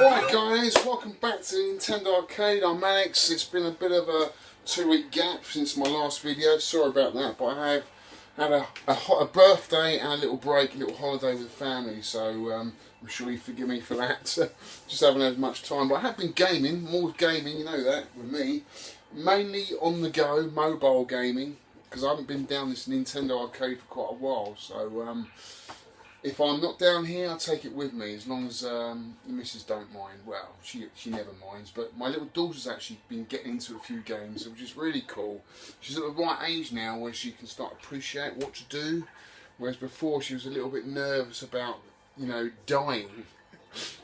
Right guys, welcome back to Nintendo Arcade. I'm Alex. It's been a bit of a 2-week gap since my last video. Sorry about that, but I have had a birthday and a little break, a little holiday with the family, so I'm sure you forgive me for that. Just haven't had much time, but I have been gaming, more gaming, you know that, with me. Mainly on the go, mobile gaming, because I haven't been down this Nintendo Arcade for quite a while, so if I'm not down here, I'll take it with me, as long as the missus don't mind. Well, she never minds, but my little daughter's actually been getting into a few games, which is really cool. She's at the right age now where she can start to appreciate what to do, whereas before she was a little bit nervous about, you know, dying.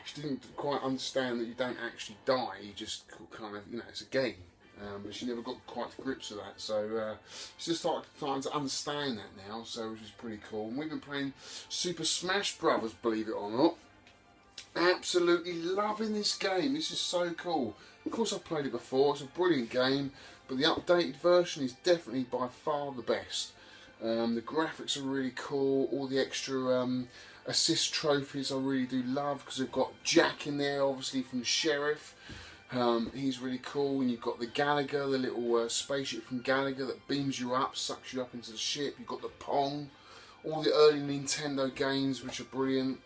She didn't quite understand that you don't actually die, you just kind of, you know, it's a game. But she never got quite to grips with that, so she's just starting to understand that now, so which is pretty cool. And we've been playing Super Smash Brothers, believe it or not. Absolutely loving this game. This is so cool. Of course, I've played it before. It's a brilliant game, but the updated version is definitely by far the best. The graphics are really cool. All the extra assist trophies I really do love, because they've got Jack in there, obviously from Sheriff. He's really cool, and you've got the Gallagher, the little spaceship from Gallagher that beams you up, sucks you up into the ship. You've got the Pong, all the early Nintendo games which are brilliant,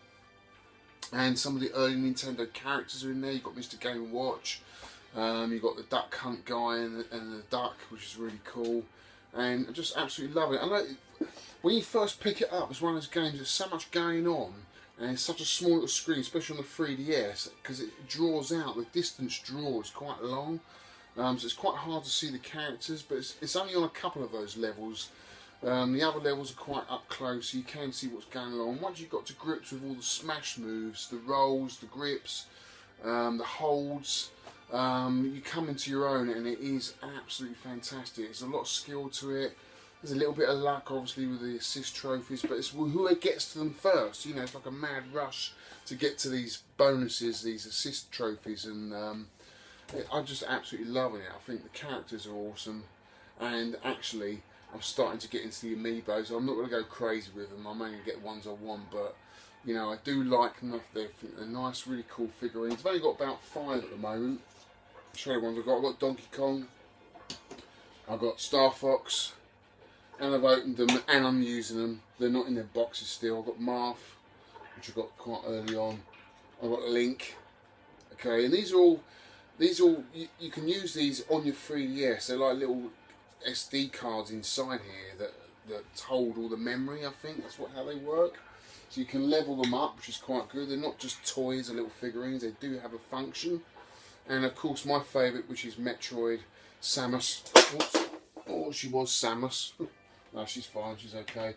and some of the early Nintendo characters are in there. You've got Mr. Game & Watch, you've got the Duck Hunt guy and the duck, which is really cool, and I just absolutely love it. I know when you first pick it up, it's one of those games, there's so much going on, and it's such a small little screen, especially on the 3DS, because it draws out, the distance draw is quite long, so it's quite hard to see the characters, but it's only on a couple of those levels. The other levels are quite up close, so you can see what's going on. Once you've got to grips with all the smash moves, the rolls, the grips, the holds, you come into your own, and it is absolutely fantastic. There's a lot of skill to it. There's a little bit of luck, obviously, with the assist trophies, but it's who gets to them first. You know, it's like a mad rush to get to these bonuses, these assist trophies, and I'm just absolutely loving it. I think the characters are awesome, and actually, I'm starting to get into the amiibos. I'm not going to go crazy with them. I'm only going to get the ones I want, but you know, I do like them enough. They're nice, really cool figurines. I've only got about 5 at the moment. I'll show you ones I've got. I've got Donkey Kong. I've got Star Fox. And I've opened them and I'm using them. They're not in their boxes still. I've got Marth, which I got quite early on. I've got Link. Okay, and these are all you can use these on your 3DS. They're like little SD cards inside here that hold all the memory, I think. That's how they work. So you can level them up, which is quite good. They're not just toys or little figurines. They do have a function. And of course my favourite, which is Metroid Samus. Oops. Oh, she was Samus. No, she's fine, she's okay.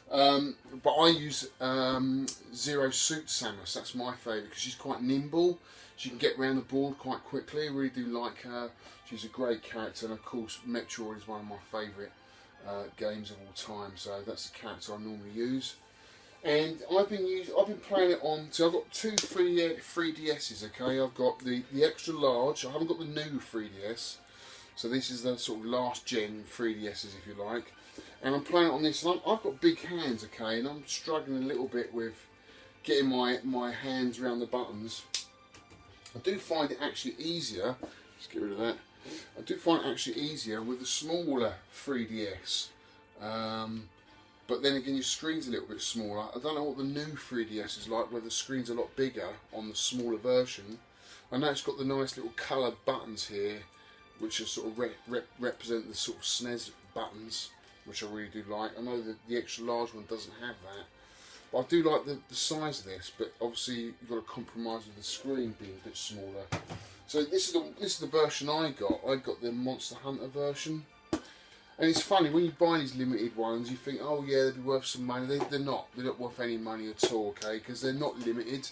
But I use Zero Suit Samus, that's my favourite, because she's quite nimble. She can get around the board quite quickly. I really do like her. She's a great character, and of course Metroid is one of my favourite games of all time, so that's the character I normally use. And I've been playing it on, so I've got 2 3DSs, okay? I've got the extra large, I haven't got the new 3DS. So this is the sort of last gen 3DSs, if you like. And I'm playing it on this, and I've got big hands, okay, and I'm struggling a little bit with getting my hands around the buttons. I do find it actually easier, let's get rid of that, I do find it actually easier with the smaller 3DS. But then again, your screen's a little bit smaller. I don't know what the new 3DS is like, whether the screen's a lot bigger on the smaller version. I know it's got the nice little coloured buttons here, which are sort of represent the sort of SNES buttons, which I really do like. I know that the extra large one doesn't have that, but I do like the size of this. But obviously you've got to compromise with the screen being a bit smaller. So this is the version I got. I got the Monster Hunter version, and it's funny when you buy these limited ones, you think, oh yeah, they'd be worth some money. They're not. They're not worth any money at all, okay? Because they're not limited.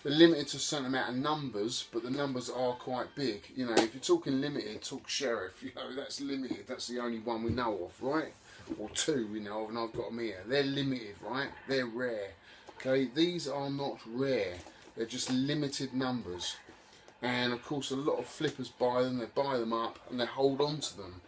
They're limited to a certain amount of numbers, but the numbers are quite big. You know, if you're talking limited, talk Sheriff, you know, that's limited. That's the only one we know of, right? Or 2 we know of, and I've got them here. They're limited, right? They're rare. Okay, these are not rare. They're just limited numbers. And of course, a lot of flippers buy them, they buy them up, and they hold on to them.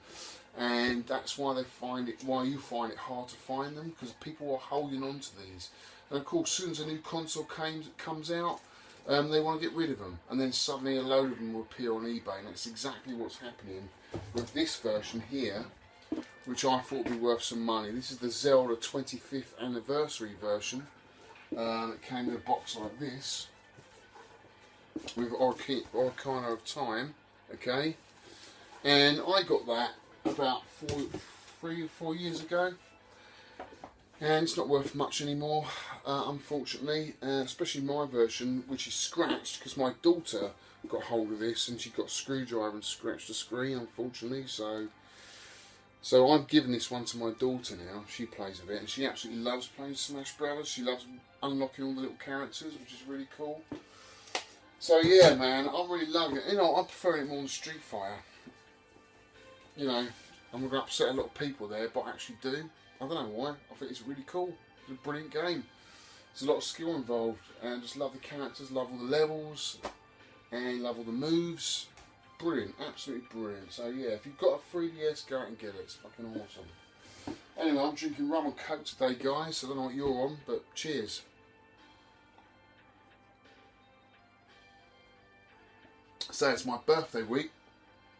And that's why you find it hard to find them, because people are holding on to these. And of course, as soon as a new console comes out, they want to get rid of them, and then suddenly a load of them will appear on eBay, and that's exactly what's happening with this version here, which I thought would be worth some money. This is the Zelda 25th anniversary version. It came in a box like this with Ocarina of Time, okay, and I got that about 3 or 4 years ago, and it's not worth much anymore, unfortunately, especially my version, which is scratched because my daughter got hold of this and she got a screwdriver and scratched the screen, unfortunately. So I've given this one to my daughter now. She plays with it and she absolutely loves playing Smash Brothers. She loves unlocking all the little characters, which is really cool. So yeah, man, I'm really loving it. You know, I prefer it more than Street Fighter. You know, I'm going to upset a lot of people there, but I actually do. I don't know why. I think it's really cool. It's a brilliant game. There's a lot of skill involved, and I just love the characters, love all the levels, and love all the moves. Brilliant, absolutely brilliant. So yeah, if you've got a 3DS, go out and get it. It's fucking awesome. Anyway, I'm drinking rum and coke today, guys. I don't know what you're on, but cheers. So it's my birthday week.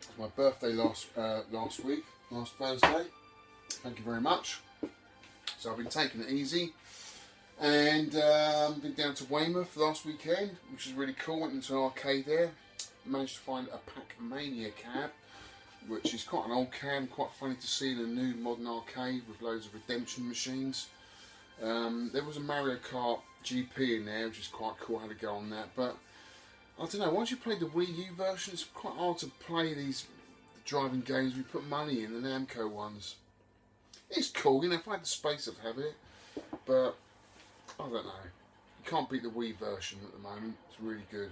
It was my birthday last Thursday. Thank you very much. So I've been taking it easy, and been down to Weymouth last weekend, which is really cool. Went into an arcade there, managed to find a Pac-Mania cab, which is quite an old cab, quite funny to see in a new modern arcade with loads of redemption machines. There was a Mario Kart GP in there, which is quite cool. How to go on that, but I don't know. Once you play the Wii U version, it's quite hard to play these driving games. We put money in the Namco ones. It's cool, you know, if I had the space I'd have it, but I don't know. You can't beat the Wii version at the moment. It's really good.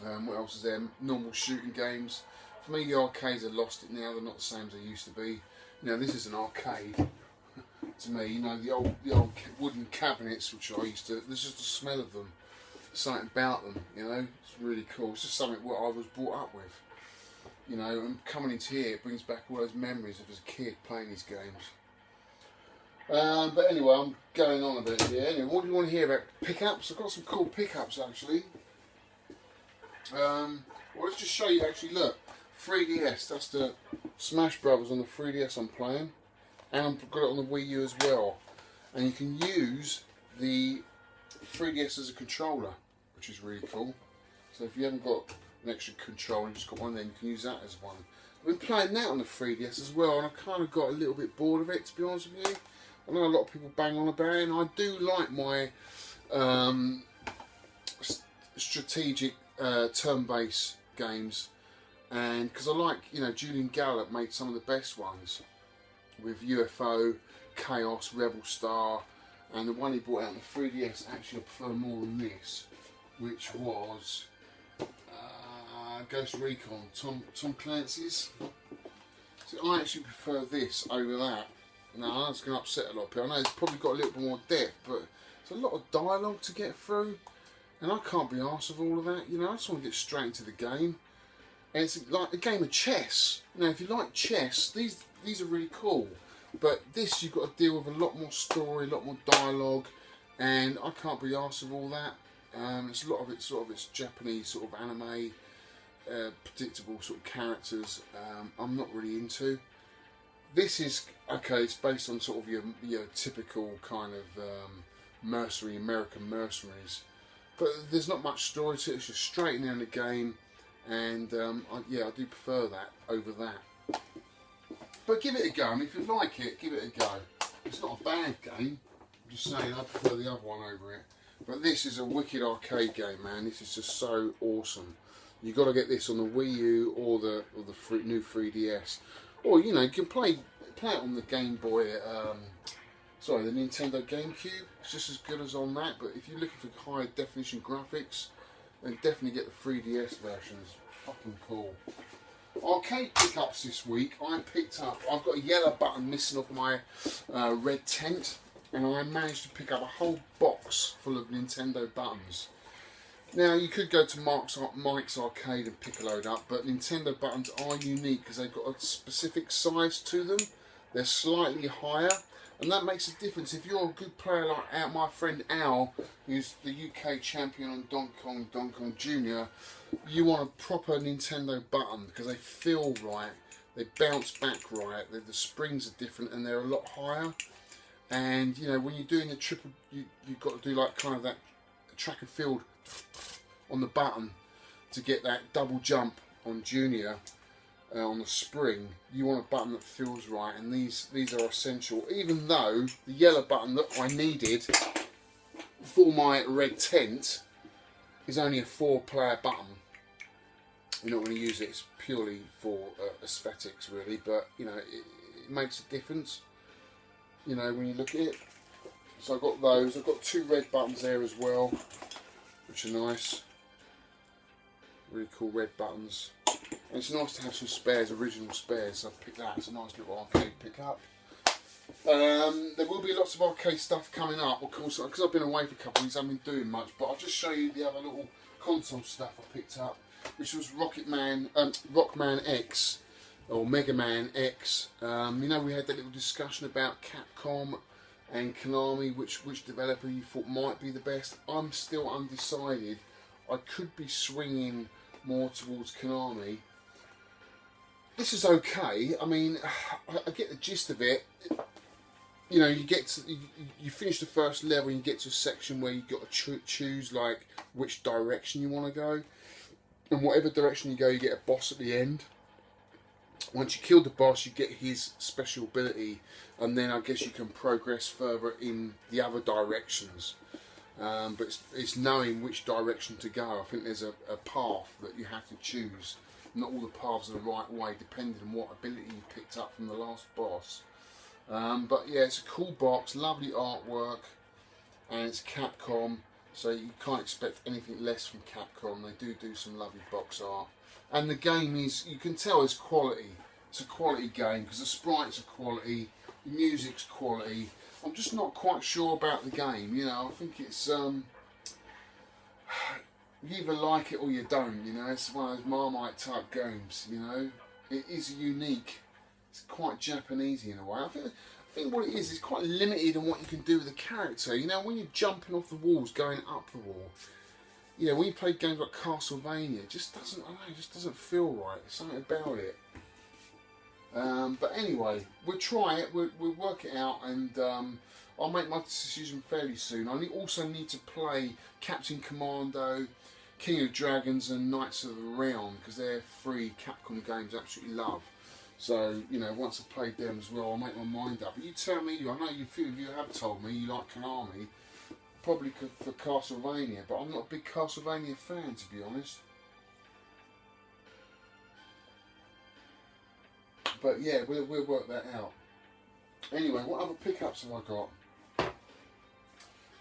What else is there? Normal shooting games. For me, the arcades are lost it now. They're not the same as they used to be. You know, this is an arcade to me. You know, the old wooden cabinets, which I used to. There's just the smell of them. Something about them. You know, it's really cool. It's just something what I was brought up with. You know, and coming into here, it brings back all those memories of as a kid playing these games. But anyway, I'm going on a bit here. Anyway, what do you want to hear about pickups? I've got some cool pickups actually. Well, let's just show you actually, look, 3DS, that's the Smash Brothers on the 3DS I'm playing. And I've got it on the Wii U as well. And you can use the 3DS as a controller, which is really cool. So if you haven't got an extra controller, you've just got one then, you can use that as one. I've been playing that on the 3DS as well, and I kind of got a little bit bored of it, to be honest with you. I know a lot of people bang on about it, and I do like my strategic turn-based games, and because I like, you know, Julian Gallop made some of the best ones with UFO, Chaos, Rebel Star, and the one he brought out on the 3DS actually I prefer more than this, which was Ghost Recon, Tom Clancy's. So I actually prefer this over that. Now that's going to upset a lot of people. I know it's probably got a little bit more depth, but it's a lot of dialogue to get through, and I can't be arsed with all of that. You know, I just want to get straight into the game. And it's like a game of chess. Now, if you like chess, these are really cool. But this, you've got to deal with a lot more story, a lot more dialogue, and I can't be arsed with all that. It's a lot of it, sort of, it's Japanese sort of anime, predictable sort of characters. I'm not really into. This is okay. It's based on sort of your typical kind of American mercenaries, but there's not much story to it. It's just straight in the game, and yeah, I do prefer that over that. But give it a go. I mean, if you like it, give it a go. It's not a bad game. I'm just saying, I prefer the other one over it. But this is a wicked arcade game, man. This is just so awesome. You got to get this on the Wii U or the new 3DS, or you know, you can play it on the Game Boy. The Nintendo GameCube. It's just as good as on that. But if you're looking for higher definition graphics, then definitely get the 3DS version. It's fucking cool. Arcade pickups this week. I've got a yellow button missing off my red tent, and I managed to pick up a whole box full of Nintendo buttons. Now, you could go to Mike's Arcade and pick a load up, but Nintendo buttons are unique because they've got a specific size to them. They're slightly higher, And that makes a difference. If you're a good player like my friend Al, who's the UK champion on Donkey Kong Jr., you want a proper Nintendo button because they feel right, they bounce back right, the springs are different and they're a lot higher. And you know, when you're doing the triple, you've got to do like kind of that track and field on the button to get that double jump on Junior. On the spring, you want a button that feels right, and these are essential. Even though the yellow button that I needed for my red tent is only a 4-player button. You're not going to use it, it's purely for aesthetics really, but you know, it makes a difference, you know, when you look at it. So I've got those. I've got 2 red buttons there as well, which are nice, really cool red buttons. And it's nice to have some spares, original spares. So I've picked that. It's a nice little arcade pickup. There will be lots of arcade stuff coming up, of course, because I've been away for a couple of weeks. I haven't been doing much, but I'll just show you the other little console stuff I picked up, which was Rockman X, or Mega Man X. You know, we had that little discussion about Capcom and Konami, which developer you thought might be the best. I'm still undecided. I could be swinging more towards Konami. This is okay. I mean, I get the gist of it. You know, you finish the first level and you get to a section where you've got to choose like which direction you want to go, and whatever direction you go, you get a boss at the end. Once you kill the boss, you get his special ability, and then I guess you can progress further in the other directions. But it's knowing which direction to go. I think there's a path that you have to choose. Not all the paths are the right way, depending on what ability you picked up from the last boss. But yeah, it's a cool box, lovely artwork, and it's Capcom, so you can't expect anything less from Capcom. They do some lovely box art. And the game is, you can tell it's quality. It's a quality game, because the sprites are quality, the music's quality. I'm just not quite sure about the game, you know. I think it's you either like it or you don't, you know. It's one of those Marmite type games, you know. It is unique. It's quite Japanesey in a way. I think what it is quite limited on what you can do with the character. You know, when you're jumping off the walls, going up the wall. You know, when you play games like Castlevania, it just doesn't. I don't know, it just doesn't feel right. There's something about it. But anyway, we'll try it. We'll work it out, and I'll make my decision fairly soon. I also need to play Captain Commando, King of Dragons, and Knights of the Realm, because they're 3 Capcom games I absolutely love. So, you know, once I've played them as well, I'll make my mind up. But you tell me, I know a few of you have told me you like Konami, probably for Castlevania, but I'm not a big Castlevania fan, to be honest. But yeah, we'll work that out. Anyway, what other pickups have I got?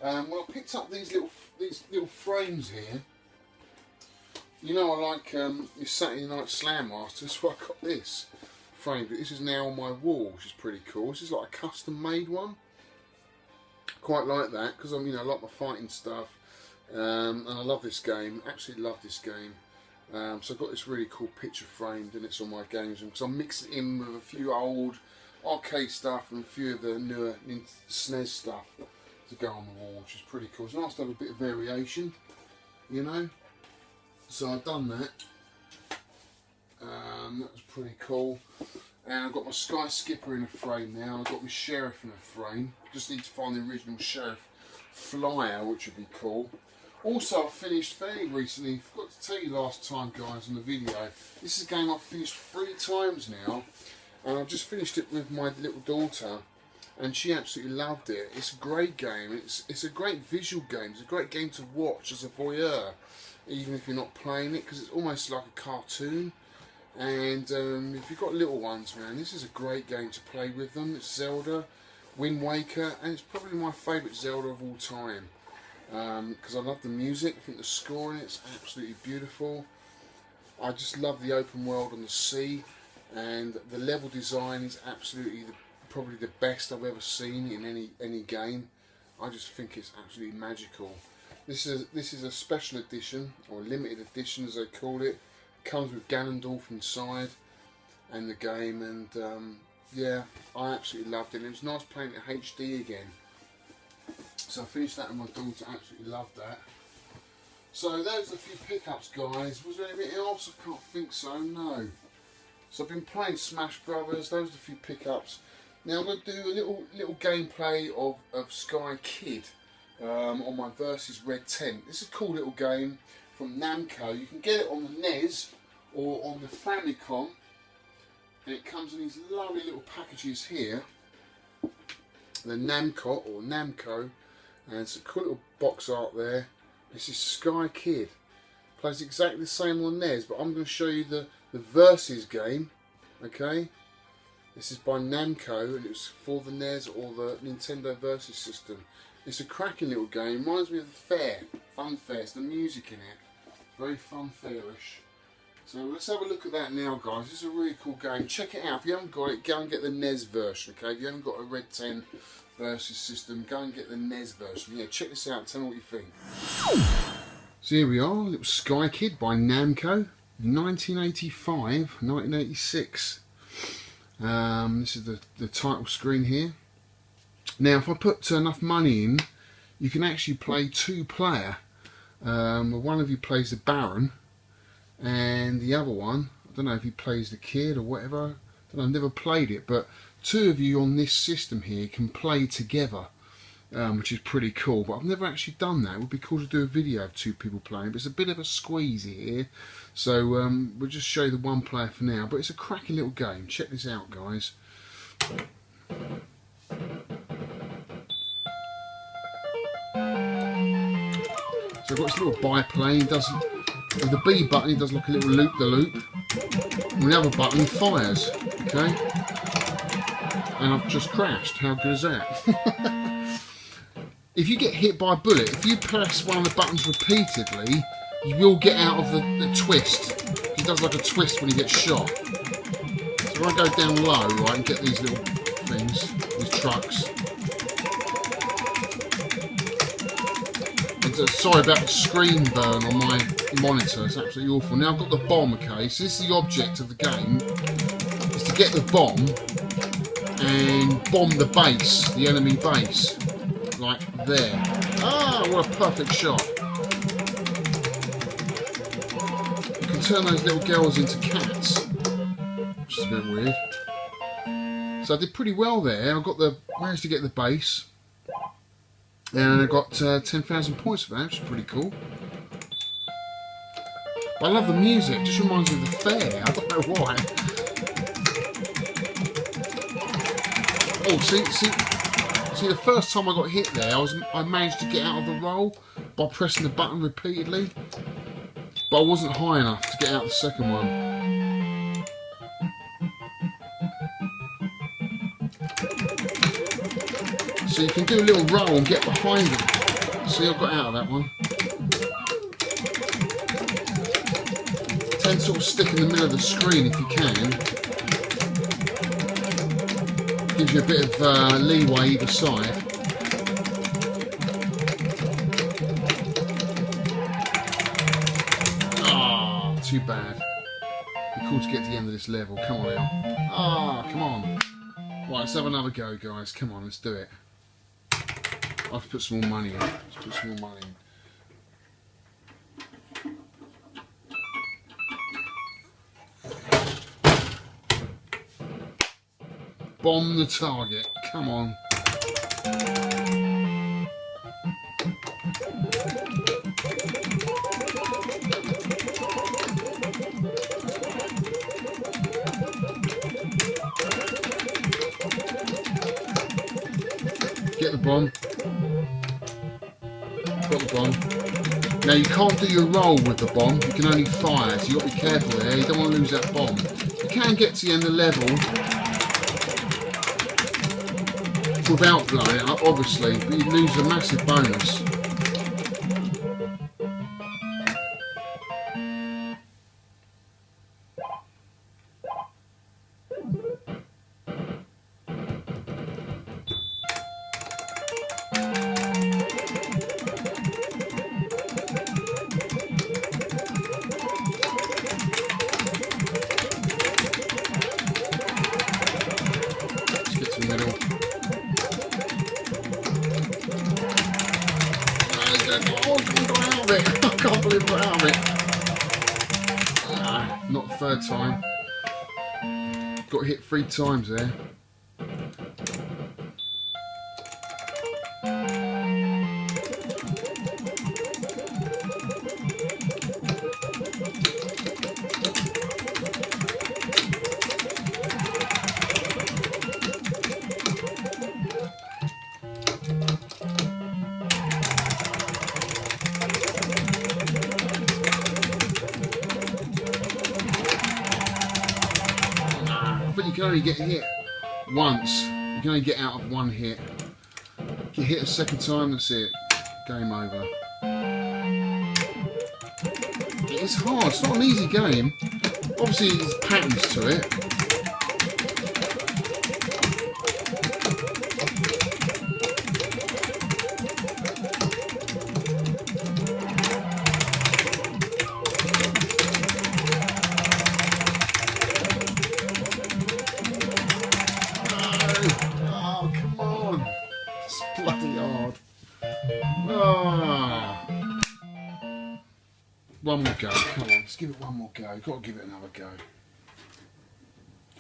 Well, I picked up these little frames here. You know, I like your Saturday Night Slam Master, so I got this frame. But this is now on my wall, which is pretty cool. This is like a custom made one. Quite like that, because I'm, you know, I like my fighting stuff, and I love this game. Absolutely love this game. So I've got this really cool picture framed, and it's on my games room, because I'm mixing it in with a few old arcade stuff and a few of the newer SNES stuff to go on the wall, which is pretty cool. It's nice to have a bit of variation, you know. So I've done that. That was pretty cool. And I've got my Sky Skipper in a frame now. I've got my Sheriff in a frame. Just need to find the original Sheriff flyer, which would be cool. Also, I finished fairly recently, forgot to tell you last time, guys, on the video. This is a game I've finished 3 times now, and I've just finished it with my little daughter, and she absolutely loved it. It's a great game. It's a great visual game. It's a great game to watch as a voyeur, even if you're not playing it, because it's almost like a cartoon. And if you've got little ones, man, this is a great game to play with them. It's Zelda, Wind Waker, and it's probably my favourite Zelda of all time. Because I love the music. I think the score in it's absolutely beautiful. I just love the open world on the sea, and the level design is absolutely probably the best I've ever seen in any game. I just think it's absolutely magical. This is a special edition, or limited edition as they call it. It comes with Ganondorf inside and the game, and Yeah, I absolutely loved it. And it was nice playing it HD again. So I finished that with my daughter, absolutely loved that. So those are a few pickups, guys. Was there anything else? I can't think so, no. So I've been playing Smash Brothers, those are a few pickups. Now I'm going to do a little gameplay of Sky Kid on my Versus Red Tent. This is a cool little game from Namco. You can get it on the NES or on the Famicom. And it comes in these lovely little packages here. The Namco. And it's a cool little box art there. This is Sky Kid. Plays exactly the same on NES, but I'm going to show you the Versus game. Okay? This is by Namco and it's for the NES or the Nintendo Versus system. It's a cracking little game. Reminds me of the fair, Fun Fair. It's the music in it. Very fun fairish. So let's have a look at that now, guys. This is a really cool game. Check it out. If you haven't got it, go and get the NES version. Okay? If you haven't got a Red 10 Versus system, go and get the NES version. Yeah, check this out. Tell me what you think. So here we are, little Sky Kid by Namco, 1985, 1986. This is the title screen here. Now, if I put enough money in, you can actually play 2-player. One of you plays the Baron, and the other one, I don't know if he plays the kid or whatever. I don't know, I've never played it, but 2 of you on this system here can play together, which is pretty cool. But I've never actually done that. It would be cool to do a video of 2 people playing, but it's a bit of a squeeze here. So we'll just show you the 1 player for now. But it's a cracking little game. Check this out, guys. So I've got this little biplane. It does, with the B button, it does like a little loop-the-loop. And the other button fires. Okay. And I've just crashed. How good is that? If you get hit by a bullet, if you press one of the buttons repeatedly, you will get out of the twist. It does like a twist when you get shot. So if I go down low, right, and get these little things, these trucks. And, sorry about the screen burn on my monitor, it's absolutely awful. Now I've got the bomb, okay, so this is the object of the game, is to get the bomb and bomb the base, the enemy base. Like there. Ah, what a perfect shot. You can turn those little girls into cats, which is a bit weird. So I did pretty well there. I got managed to get the base, and I got 10,000 points for that, which is pretty cool. But I love the music. It just reminds me of the fair. I don't know why. Oh, see, the first time I got hit there, I managed to get out of the roll by pressing the button repeatedly, but I wasn't high enough to get out the second one. So you can do a little roll and get behind them. See, I got out of that one. Tend to sort of stick in the middle of the screen if you can. Gives you a bit of leeway either side. Ah, too bad. Be cool to get to the end of this level. Come on now. Ah, come on. Right, let's have another go, guys. Come on, let's do it. I have to put some more money in. Let's put some more money in. Bomb the target. Come on. Get the bomb. Got the bomb. Now you can't do your roll with the bomb. You can only fire, so you've got to be careful there. You don't want to lose that bomb. You can get to the end of the level without blowing it up, obviously, but you lose a massive bonus. third time. Got hit 3 times there. But you can only get hit once. You can only get out of 1 hit. If you hit a second time, that's it. Game over. It's hard. It's not an easy game. Obviously, there's patterns to it. Bloody hard. Ah. One more go. Come on, let's give it one more go. Got to give it another go.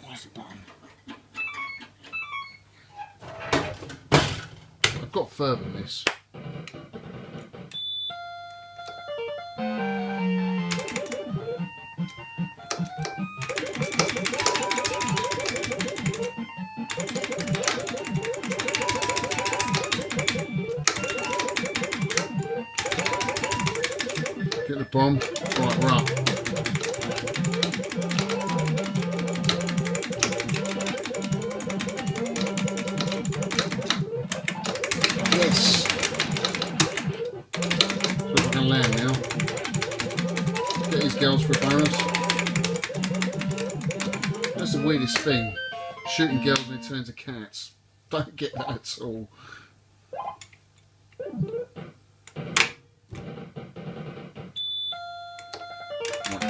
Where's the button? I've got further than this. Get the bomb. Right, we're up. Yes. So if I can land now. Get these girls for a bonus. That's the weirdest thing. Shooting girls and they turn into cats. Don't get that at all.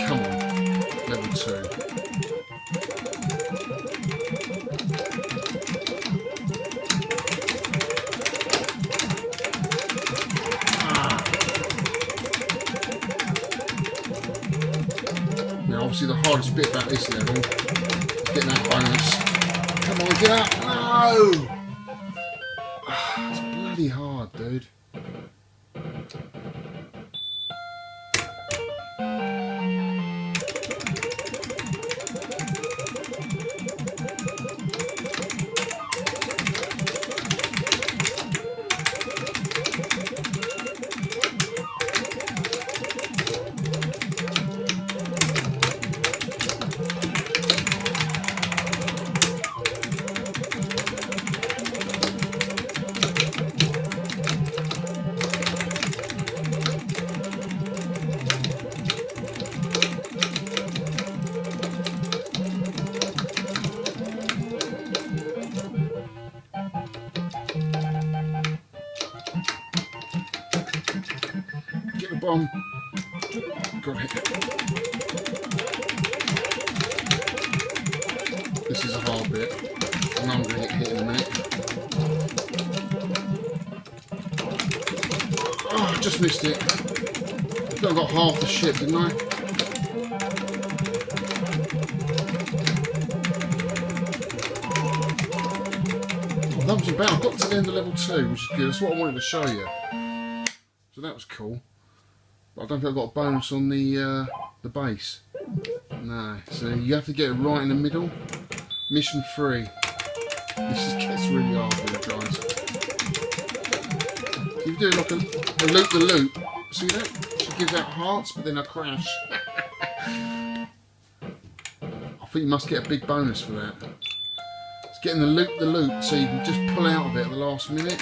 Come on, level 2. Now obviously the hardest bit about this level is getting that bonus. Come on, get up! No! It's bloody hard, dude. Get the bomb. Got it. This is a hard bit. And I'm going to get hit in a minute. Oh, I just missed it. I think I got half the ship, didn't I? Oh, that was about. I got to the end of level 2, which is good. That's what I wanted to show you. So that was cool. But I don't think I got a bonus on the base. No. So you have to get it right in the middle. Mission 3. This just gets really hard here, guys. So you do like a loop the loop. See that? She gives out hearts, but then I crash. I think you must get a big bonus for that. It's getting the loop so you can just pull out of it at the last minute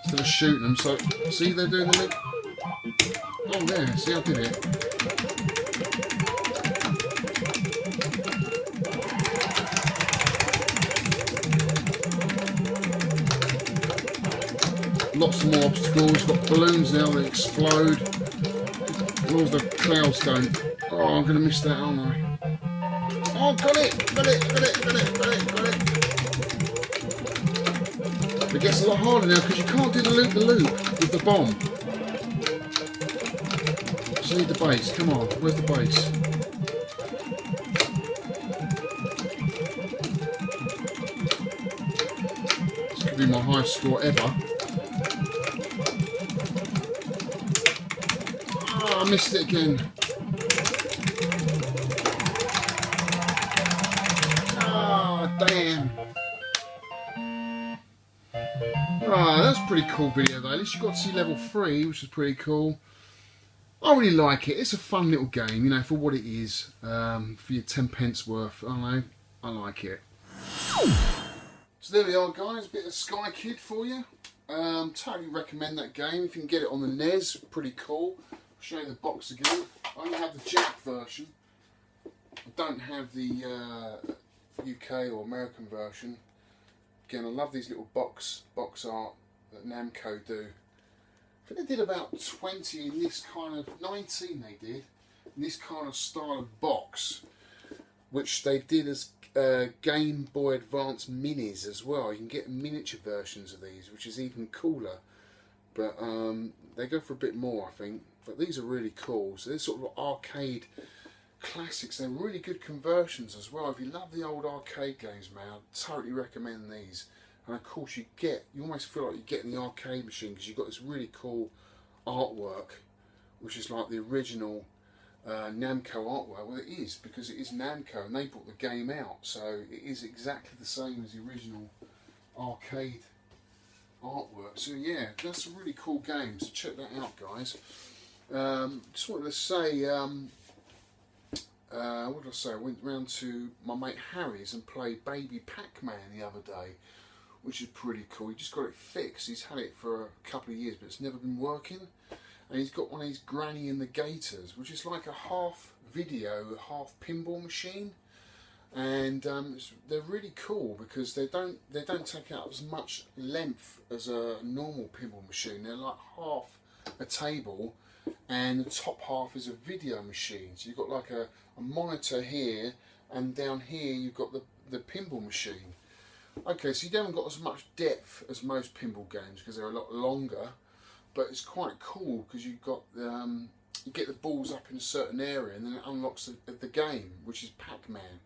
instead of shooting them. So see, they're doing the loop. Oh, there. See, I did it. Lots more obstacles. Got balloons now that explode. And all the clouds don't. Oh, I'm going to miss that, aren't I? Oh, got it! Got it! Got it! Got it! Got it! Got it! It gets a lot harder now because you can't do the loop with the bomb. Just need the base. Come on, where's the base? be my highest score ever. Oh, I missed it again. Oh, damn. Oh, that's a pretty cool video though. At least you got to see level 3, which is pretty cool. I really like it. It's a fun little game, you know, for what it is. For your 10 pence worth. I don't know. I like it. So there we are, guys. A bit of Sky Kid for you. Totally recommend that game. If you can get it on the NES, pretty cool. I'll show you the box again. I only have the Jack version. I don't have the UK or American version. Again, I love these little box art that Namco do. I think they did about 20 in this kind of, 19 they did, in this kind of style of box, which they did as Game Boy Advance minis as well. You can get miniature versions of these, which is even cooler, but they go for a bit more, I think. But these are really cool. So they're sort of arcade classics. They're really good conversions as well. If you love the old arcade games, man, I totally recommend these. And of course you almost feel like you're getting the arcade machine, because you've got this really cool artwork, which is like the original Namco artwork. Well, it is, because it is Namco and they brought the game out, so it is exactly the same as the original arcade artwork. So yeah, that's a really cool game, so check that out, guys. Just wanted to say, what did I say? I went round to my mate Harry's and played Baby Pac-Man the other day, which is pretty cool. He just got it fixed. He's had it for a couple of years, but it's never been working. And he's got one of these Granny and the Gators, which is like a half video, half pinball machine. And they're really cool because they don't take out as much length as a normal pinball machine. They're like half a table, and the top half is a video machine. So you've got like a monitor here, and down here you've got the pinball machine. Okay, so you haven't got as much depth as most pinball games because they're a lot longer, but it's quite cool because you've got you get the balls up in a certain area, and then it unlocks the game, which is Pac-Man.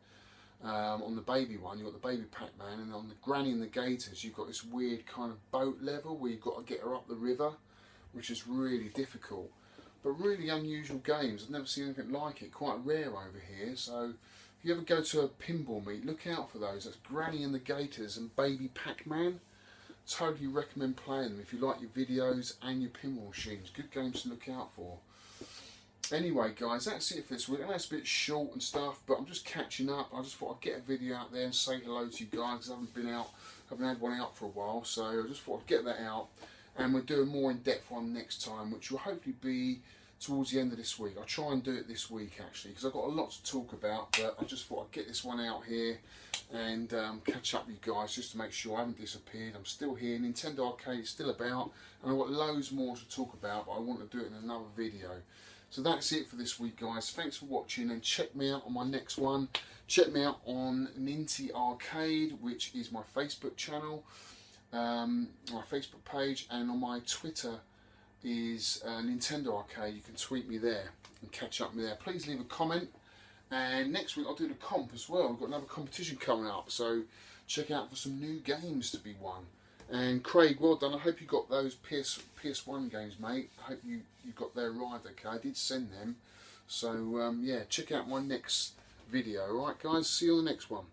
On the baby one, you've got the baby Pac-Man, and on the Granny and the Gators, you've got this weird kind of boat level where you've got to get her up the river, which is really difficult. But really unusual games. I've never seen anything like it. Quite rare over here. So if you ever go to a pinball meet, look out for those. That's Granny and the Gators and Baby Pac-Man. Totally recommend playing them if you like your videos and your pinball machines. Good games to look out for. Anyway, guys, that's it for this week. I know it's a bit short and stuff, but I'm just catching up. I just thought I'd get a video out there and say hello to you guys. I haven't had one out for a while, so I just thought I'd get that out. And we'll do a more in-depth one next time, which will hopefully be towards the end of this week. I'll try and do it this week, actually, because I've got a lot to talk about, but I just thought I'd get this one out here and catch up with you guys, just to make sure I haven't disappeared. I'm still here. Nintendo Arcade is still about, and I've got loads more to talk about, but I want to do it in another video. So that's it for this week, guys. Thanks for watching, and check me out on my next one. Check me out on Ninty Arcade, which is my Facebook channel, my Facebook page, and on my Twitter is Nintendo Arcade. You can tweet me there and catch up with me there. Please leave a comment, and next week I'll do the comp as well. We've got another competition coming up, so check out for some new games to be won. And Craig, well done. I hope you got those PS1 games, mate. I hope you got there right, okay? I did send them. So, yeah, check out my next video. Alright, guys? See you on the next one.